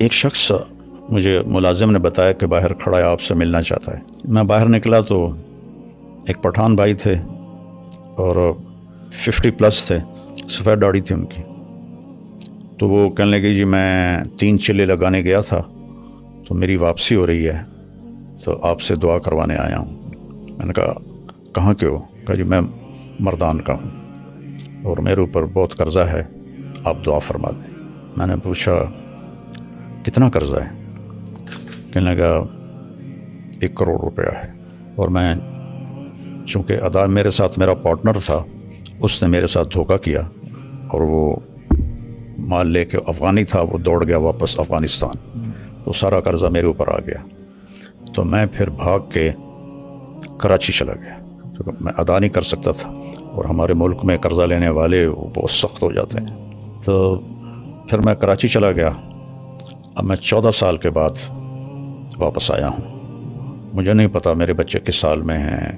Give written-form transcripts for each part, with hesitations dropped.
ایک شخص مجھے ملازم نے بتایا کہ باہر کھڑا ہے، آپ سے ملنا چاہتا ہے. میں باہر نکلا تو ایک پٹھان بھائی تھے اور 50+ تھے، سفید داڑھی تھی ان کی. تو وہ کہنے لگے جی میں 3 چلے لگانے گیا تھا تو میری واپسی ہو رہی ہے تو آپ سے دعا کروانے آیا ہوں. میں نے کہا کہاں کے ہو؟ کہا جی میں مردان کا ہوں اور میرے اوپر بہت قرضہ ہے، آپ دعا فرما دیں. میں نے پوچھا کتنا قرضہ ہے؟ کہنے لگا 1 کروڑ روپیہ ہے. اور میں چونکہ ادا میرے ساتھ میرا پارٹنر تھا، اس نے میرے ساتھ دھوکہ کیا اور وہ مال لے کے افغانی تھا، وہ دوڑ گیا واپس افغانستان. تو سارا قرضہ میرے اوپر آ گیا. تو میں پھر بھاگ کے کراچی چلا گیا کیونکہ میں ادا نہیں کر سکتا تھا اور ہمارے ملک میں قرضہ لینے والے وہ بہت سخت ہو جاتے ہیں. تو پھر میں کراچی چلا گیا. اب میں 14 سال کے بعد واپس آیا ہوں. مجھے نہیں پتا میرے بچے کس سال میں ہیں،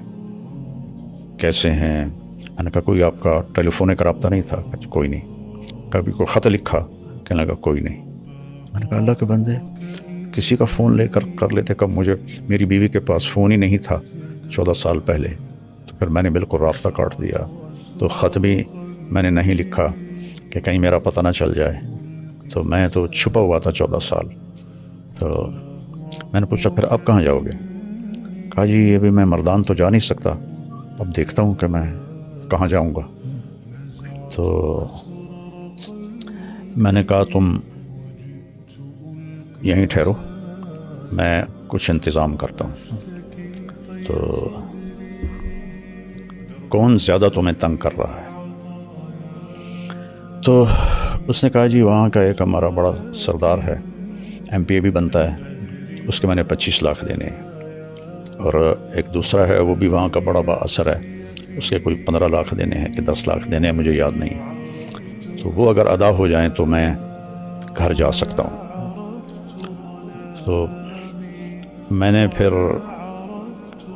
کیسے ہیں. میں نے کہا کوئی آپ کا ٹیلی فونک رابطہ نہیں تھا؟ کوئی نہیں. کبھی کوئی خط لکھا؟ کہنے لگا کوئی نہیں. میں نے کہا اللہ کے بندے کسی کا فون لے کر لیتے. کب مجھے میری بیوی کے پاس فون ہی نہیں تھا 14 سال پہلے. تو پھر میں نے بالکل رابطہ کاٹ دیا. تو خط بھی میں نے نہیں لکھا کہ کہیں میرا پتہ نہ چل جائے. تو میں تو چھپا ہوا تھا 14 سال. تو میں نے پوچھا پھر اب کہاں جاؤ گے؟ کہا جی ابھی میں مردان تو جا نہیں سکتا، اب دیکھتا ہوں کہ میں کہاں جاؤں گا. تو میں نے کہا تم یہیں ٹھہرو، میں کچھ انتظام کرتا ہوں. تو کون زیادہ تمہیں تنگ کر رہا ہے؟ تو اس نے کہا جی وہاں کا ایک ہمارا بڑا سردار ہے، MP بھی بنتا ہے، اس کے میں نے 25 لاکھ دینے ہیں. اور ایک دوسرا ہے وہ بھی وہاں کا بڑا با اثر ہے، اس کے کوئی 15 لاکھ دینے ہیں کہ 10 لاکھ دینے ہیں، مجھے یاد نہیں. تو وہ اگر ادا ہو جائیں تو میں گھر جا سکتا ہوں. تو میں نے پھر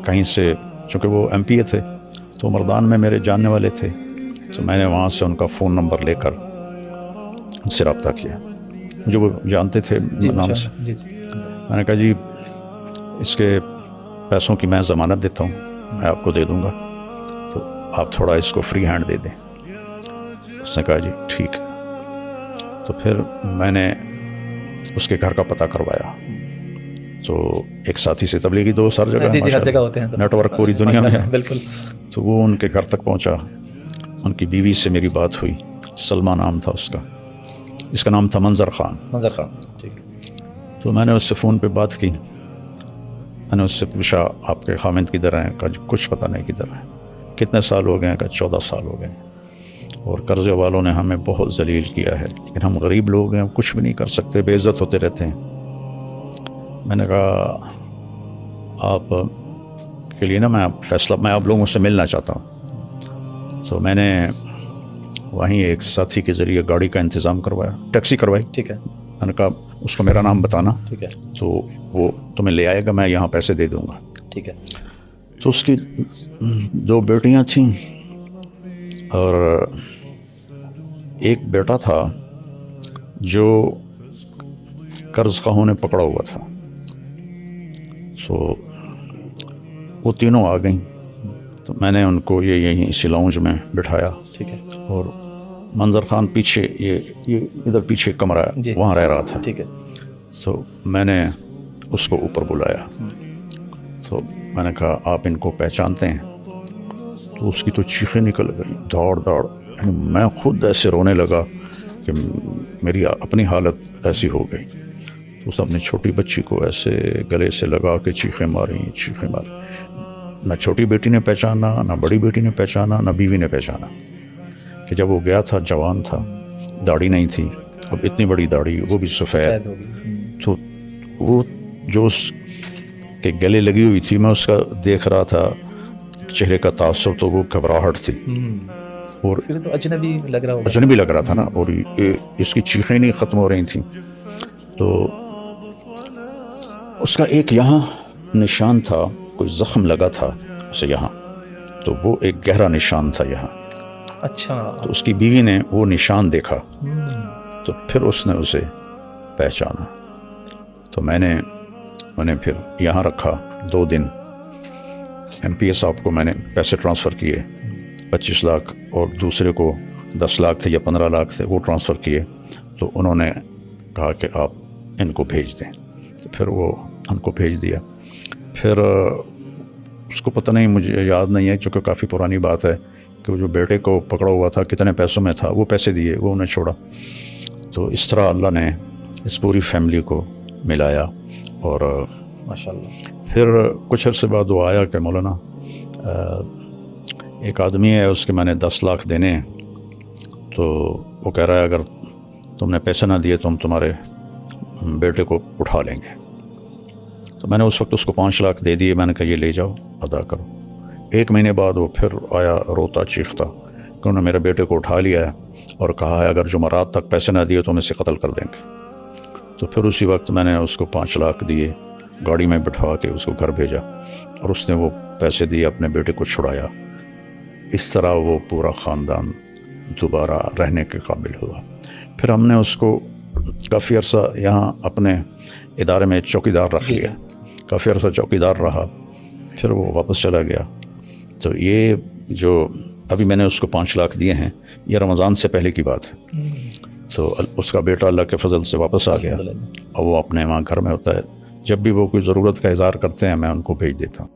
کہیں سے، چونکہ وہ MP تھے تو مردان میں میرے جاننے والے تھے، تو میں نے وہاں سے ان کا فون نمبر لے کر ان سے رابطہ کیا. مجھے وہ جانتے تھے نام سے. میں نے کہا جی اس کے پیسوں کی میں ضمانت دیتا ہوں، میں آپ کو دے دوں گا، تو آپ تھوڑا اس کو فری ہینڈ دے دیں. اس نے کہا جی ٹھیک. تو پھر میں نے اس کے گھر کا پتہ کروایا. تو ایک ساتھی سے تبلیغی دوست ہر جگہ ہوتے ہیں، نیٹ ورک پوری دنیا میں ہے. بالکل. تو وہ ان کے گھر تک پہنچا. ان کی بیوی سے میری بات ہوئی، سلمہ نام تھا اس کا، اس کا نام تھا منظر خان. ٹھیک. تو میں نے اس سے فون پہ بات کی. میں نے اس سے پوچھا آپ کے خامند کدھر ہیں؟ کہا کچھ پتہ نہیں کدھر ہیں. کتنے سال ہو گئے ہیں؟ کہا 14 سال ہو گئے ہیں. اور قرضے والوں نے ہمیں بہت ذلیل کیا ہے، لیکن ہم غریب لوگ ہیں، ہم کچھ بھی نہیں کر سکتے، بے عزت ہوتے رہتے ہیں. میں نے کہا آپ کے لیے نا میں فیصلہ، میں آپ لوگوں سے ملنا چاہتا ہوں. تو میں نے وہیں ایک ساتھی کے ذریعے گاڑی کا انتظام کروایا، ٹیکسی کروائی. ٹھیک ہے. میں نے کہا اس کو میرا نام بتانا، ٹھیک ہے. تو وہ تمہیں لے آئے گا، میں یہاں پیسے دے دوں گا. ٹھیک ہے. تو اس کی 2 بیٹیاں تھیں اور ایک بیٹا تھا جو قرض خواہوں نے پکڑا ہوا تھا. تو وہ تینوں آ گئیں. تو میں نے ان کو یہیں اسی لاؤنج میں بٹھایا. ٹھیک ہے. اور منظر خان پیچھے، یہ ادھر پیچھے کمرہ ہے، وہاں رہ رہا تھا. ٹھیک ہے. تو میں نے اس کو اوپر بلایا. تو میں نے کہا آپ ان کو پہچانتے ہیں؟ تو اس کی تو چیخیں نکل گئی، دوڑ دوڑ. میں خود ایسے رونے لگا کہ میری اپنی حالت ایسی ہو گئی. تو اس نے اپنی چھوٹی بچی کو ایسے گلے سے لگا کے چیخیں ماری. نہ چھوٹی بیٹی نے پہچانا، نہ بڑی بیٹی نے پہچانا، نہ بیوی نے پہچانا. کہ جب وہ گیا تھا جوان تھا، داڑھی نہیں تھی، اب اتنی بڑی داڑھی، وہ بھی سفید. تو وہ جو اس کے گلے لگی ہوئی تھی، میں اس کا دیکھ رہا تھا چہرے کا تاثر، تو وہ گھبراہٹ تھی اور تو اجنبی لگ رہا تھا نا. اور اس کی چیخیں نہیں ختم ہو رہی تھیں. تو اس کا ایک یہاں نشان تھا، کوئی زخم لگا تھا اسے یہاں، تو وہ ایک گہرا نشان تھا یہاں. اچھا. تو اس کی بیوی نے وہ نشان دیکھا، تو پھر اس نے اسے پہچانا. تو میں نے پھر یہاں رکھا 2 دن. MPA صاحب کو میں نے پیسے ٹرانسفر کیے 25 لاکھ اور دوسرے کو 10 لاکھ تھے یا 15 لاکھ تھے وہ ٹرانسفر کیے. تو انہوں نے کہا کہ آپ ان کو بھیج دیں. تو پھر وہ ان کو بھیج دیا. پھر اس کو پتہ نہیں, مجھے یاد نہیں ہے چونکہ کافی پرانی بات ہے, کہ وہ جو بیٹے کو پکڑا ہوا تھا کتنے پیسوں میں تھا, وہ پیسے دیے, وہ انہیں چھوڑا. تو اس طرح اللہ نے اس پوری فیملی کو ملایا. اور ماشاءاللہ. پھر کچھ عرصے بعد وہ آیا کہ مولانا ایک آدمی ہے, اس کے میں نے 10 لاکھ دینے ہیں, تو وہ کہہ رہا ہے اگر تم نے پیسے نہ دیے تو ہم تمہارے بیٹے کو اٹھا لیں گے. تو میں نے اس وقت اس کو 5 لاکھ دے دیے. میں نے کہا یہ لے جاؤ, ادا کرو. 1 مہینے بعد وہ پھر آیا روتا چیختا کہ انہوں نے میرے بیٹے کو اٹھا لیا ہے اور کہا ہے اگر جمعرات تک پیسے نہ دیے تو ہم اسے قتل کر دیں گے. تو پھر اسی وقت میں نے اس کو 5 لاکھ دیے, گاڑی میں بٹھا کے اس کو گھر بھیجا, اور اس نے وہ پیسے دیے, اپنے بیٹے کو چھڑایا. اس طرح وہ پورا خاندان دوبارہ رہنے کے قابل ہوا. پھر ہم نے اس کو کافی عرصہ یہاں اپنے ادارے میں چوکیدار رکھ لیا. کافی عرصہ چوکیدار رہا, پھر وہ واپس چلا گیا. تو یہ جو ابھی میں نے اس کو 5 لاکھ دیے ہیں, یہ رمضان سے پہلے کی بات ہے. تو اس کا بیٹا اللہ کے فضل سے واپس آ گیا, اور وہ اپنے وہاں گھر میں ہوتا ہے. جب بھی وہ کوئی ضرورت کا اظہار کرتے ہیں میں ان کو بھیج دیتا ہوں.